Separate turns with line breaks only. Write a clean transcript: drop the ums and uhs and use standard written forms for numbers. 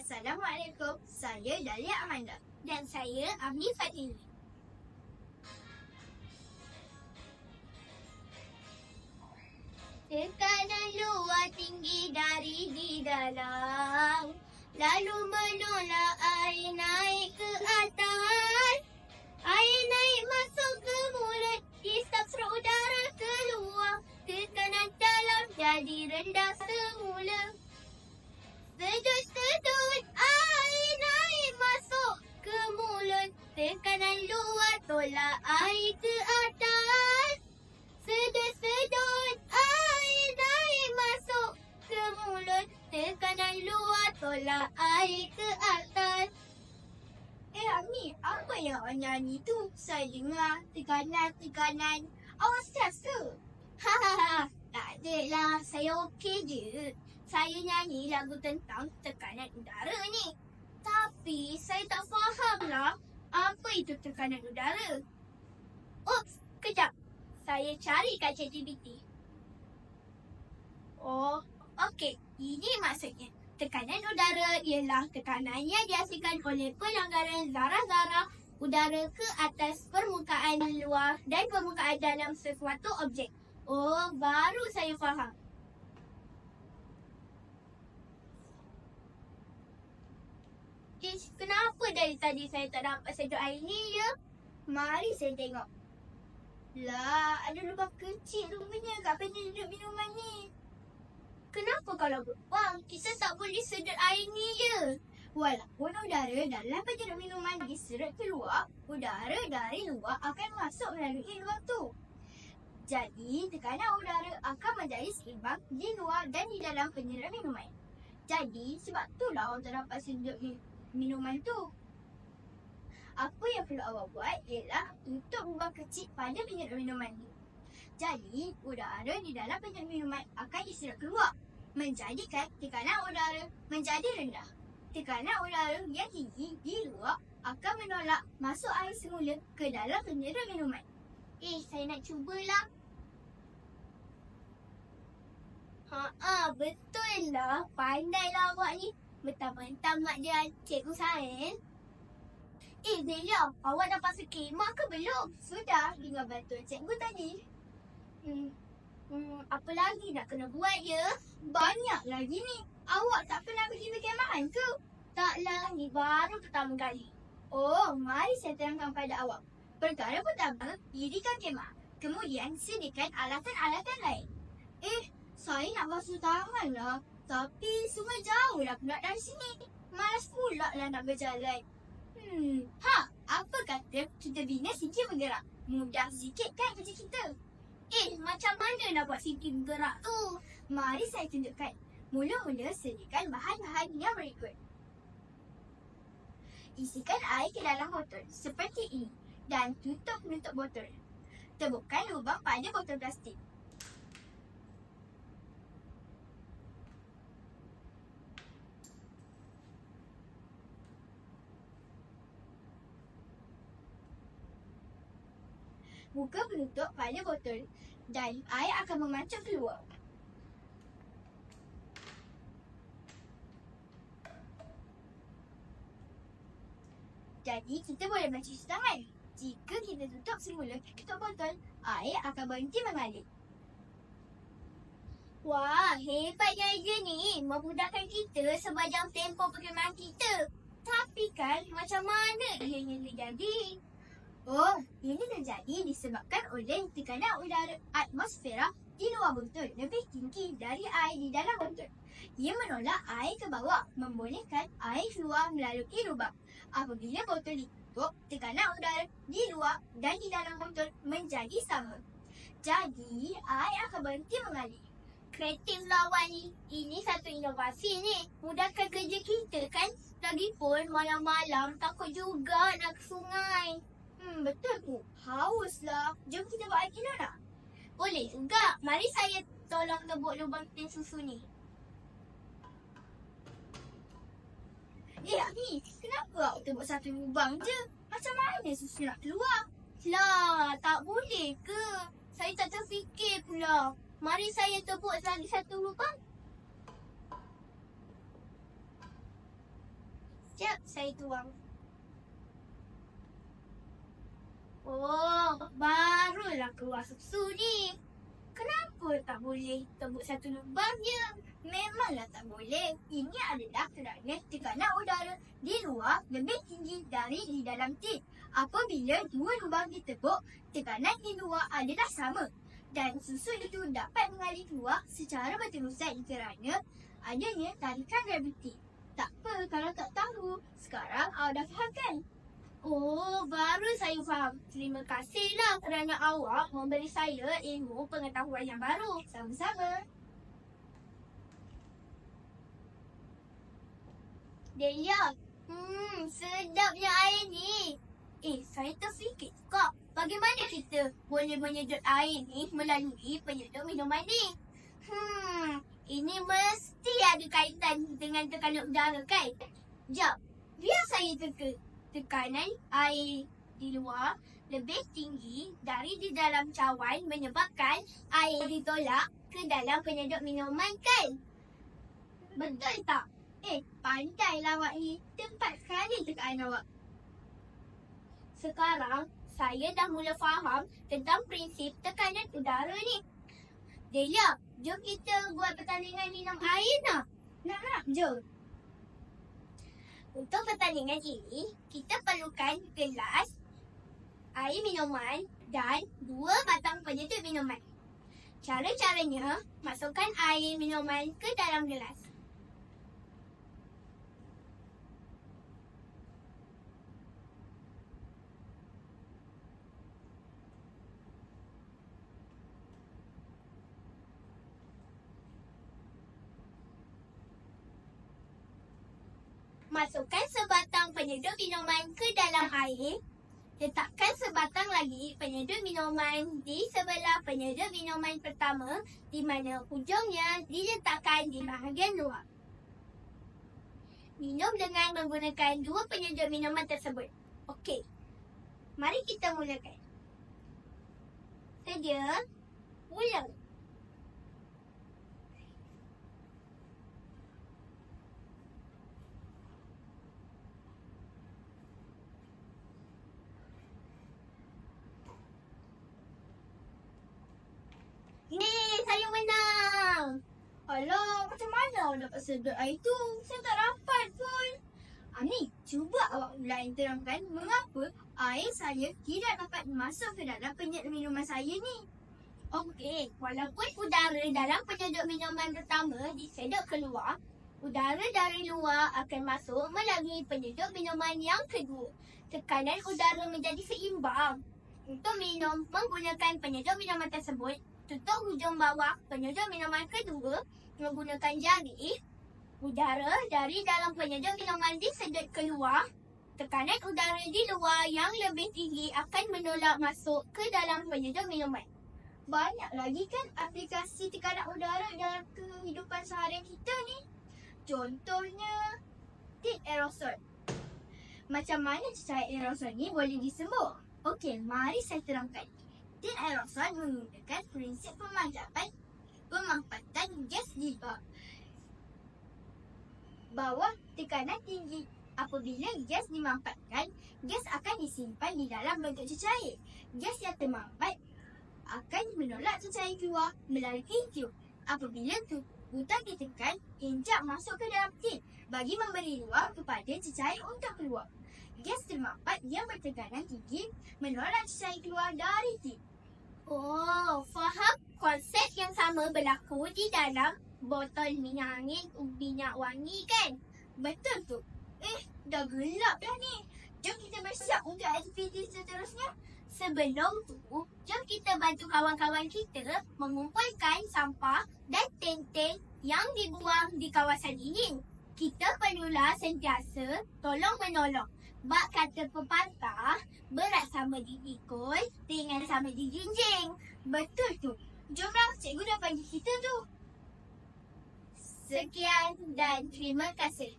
Assalamualaikum, saya Dalia Amanda.
Dan saya Amni Fatini. Tekanan luar tinggi dari di dalam, lalu menolak air naik ke atas. Air naik masuk ke mulut, hisap serut udara keluar. Tekanan dalam jadi rendah semula. Sedut-sedut air naik masuk ke mulut. Tekanan luar tolak air ke atas. Sedut-sedut air naik masuk ke mulut. Tekanan luar tolak air ke atas.
Amni, apa yang awak nyanyi tu? Saya dengar tekanan. Awak stres ke?
Hahaha, tak adalah, saya okey je. Saya nyanyi lagu tentang tekanan udara ni. Tapi saya tak faham lah apa itu tekanan udara. Oops, kejap. Saya cari kat ChatGPT. Oh, okey. Ini maksudnya. Tekanan udara ialah tekanan yang dihasilkan oleh pelanggaran zarah-zarah udara ke atas permukaan luar dan permukaan dalam sesuatu objek. Oh, baru saya faham. Kenapa dari tadi saya tak dapat sedut air ni ya? Mari saya tengok.
Lah, ada lubang kecil rupanya kat penyedut minuman ni.
Kenapa kalau berbuang, kita tak boleh sedut air ni ya?
Walaupun udara dalam penyedut minuman diserut keluar, udara dari luar akan masuk melalui lubang tu. Jadi, tekanan udara akan menjadi seimbang di luar dan di dalam penyedut minuman. Jadi, sebab itulah awak tak dapat sedut minuman tu. Apa yang perlu awak buat ialah tutup lubang kecil pada penyedut minuman ni. Jadi, udara di dalam penyedut minuman akan diserut keluar, menjadikan tekanan udara menjadi rendah. Tekanan udara yang tinggi di luar akan menolak masuk air semula ke dalam penyedut minuman.
Saya nak cubalah. Betul lah. Pandailah awak ni. Mentang-mentang mak dia cikgu sains. Delia, awak dah pasal kemah ke belum?
Sudah, dengan bantuan cikgu tadi.
Apa lagi nak kena buat ya?
Banyak lagi ni. Awak tak pernah pergi berkemahan ke?
Taklah, ni baru pertama kali.
Oh, mari saya terangkan pada awak. Perkara pertama, dirikan kemah. Kemudian, sediakan alatan-alatan lain. Saya nak basuh tangan lah. Tapi sungai jauh lah pula dari sini. Malas pula lah nak berjalan. Apa kata kita bina sikit bergerak? Mudah sikit kan kerja kita?
Macam mana nak buat sikit bergerak tu?
Mari saya tunjukkan. Mula-mula sediakan bahan-bahan yang berikut. Isikan air ke dalam botol seperti ini dan tutup penutup botol. Tebukkan lubang pada botol plastik. Buka penutup pada botol dan air akan memancut keluar. Jadi, kita boleh mencuci tangan. Jika kita tutup semula penutup botol, air akan berhenti mengalir.
Wah, hebatnya idea ni. Memudahkan kita sepanjang tempoh perkemahan kita. Tapi kan, macam mana ianya terjadi?
Ini terjadi disebabkan oleh tekanan udara atmosfera di luar botol lebih tinggi dari air di dalam botol. Ia menolak air ke bawah, membolehkan air keluar melalui lubang. Apabila botol ditutup, tekanan udara di luar dan di dalam botol menjadi sama. Jadi, air akan berhenti mengalir.
Kreatif lah awak ni. Ini satu inovasi ni. Mudahkan kerja kita kan? Lagipun malam-malam takut juga nak ke sungai.
Betul tu. Haus lah. Jom kita buat air minum nak?
Boleh juga. Mari saya tolong tebuk lubang tin susu ni.
Ni, kenapa awak tebuk satu lubang je? Macam mana susu nak keluar?
Lah, tak boleh ke? Saya tak terfikir pula. Mari saya tebuk lagi satu lubang. Sekejap, saya tuang. Oh, barulah keluar susu ni. Kenapa tak boleh tebuk satu lubang je?
Memanglah tak boleh. Ini adalah kerana tekanan udara di luar lebih tinggi dari di dalam tin. Apabila dua lubang ditebuk, tekanan di luar adalah sama. Dan susu itu dapat mengalir keluar secara berterusan kerana adanya tarikan graviti. Tak apa kalau tak tahu. Sekarang awak dah faham kan?
Oh, baru saya faham. Terima kasihlah kerana awak memberi saya ilmu pengetahuan yang baru.
Sama-sama.
Delia, sedapnya air ni. Saya terfikir kak, bagaimana kita boleh menyedut air ni melalui penyedut minuman ni? Ini mesti ada kaitan dengan tekanan udara kan? Jap, biar saya teka. Tekanan air di luar lebih tinggi dari di dalam cawan menyebabkan air ditolak ke dalam penyedut minuman kan? Betul tak?
Pandailah awak ni. Tempat sekali tekanan awak.
Sekarang, saya dah mula faham tentang prinsip tekanan udara ni. Delia, jom kita buat pertandingan minum air nak?
Nak, jom.
Untuk pertandingan ini, kita perlukan gelas, air minuman dan 2 batang penyedut minuman. Cara-caranya, masukkan air minuman ke dalam gelas. Masukkan sebatang penyedut minuman ke dalam air. Letakkan sebatang lagi penyedut minuman di sebelah penyedut minuman pertama di mana hujungnya diletakkan di bahagian luar. Minum dengan menggunakan 2 penyedut minuman tersebut. Okey, mari kita mulakan. Sedia? Mula. Saya menang.
Alah, macam mana awak dapat sedut air tu? Saya tak dapat pun. Ni, cuba awak ulang terangkan mengapa air saya tidak dapat masuk ke dalam penyedut minuman saya ni.
Okey, walaupun udara dalam penyedut minuman pertama disedut keluar, udara dari luar akan masuk melalui penyedut minuman yang kedua. Tekanan udara menjadi seimbang. Untuk minum menggunakan penyedut minuman tersebut, tutup hujung bawah penyedut minuman kedua menggunakan jari. Udara dari dalam penyedut minuman disedut keluar. Tekanan udara di luar yang lebih tinggi akan menolak masuk ke dalam penyedut minuman.
Banyak lagi kan aplikasi tekanan udara dalam kehidupan seharian kita ni. Contohnya, tin aerosol. Macam mana cecair aerosol ni boleh disembur? Okey, mari saya terangkan. Tin aerosol menggunakan prinsip pemampatan gas di bawah tekanan tinggi. Apabila gas dimampatkan, gas akan disimpan di dalam bentuk cecair. Gas yang termampat akan menolak cecair keluar melalui tube. Apabila butang ditekan, injak masuk ke dalam tin bagi memberi ruang kepada cecair untuk keluar. Gas termampat yang bertekanan tinggi menolak cecair keluar dari tin.
Oh, faham konsep yang sama berlaku di dalam botol minyak angin minyak wangi kan?
Betul tu. Dah gelap dah ni. Jom kita bersiap untuk aktiviti seterusnya.
Sebelum tu, jom kita bantu kawan-kawan kita mengumpulkan sampah dan tintin yang dibuang di kawasan ini. Kita perlulah sentiasa tolong-menolong. Bak kata pepatah, berat sama dipikul, ringan sama dijinjing.
Betul tu. Jomlah, cikgu dah panggil kita tu.
Sekian dan terima kasih.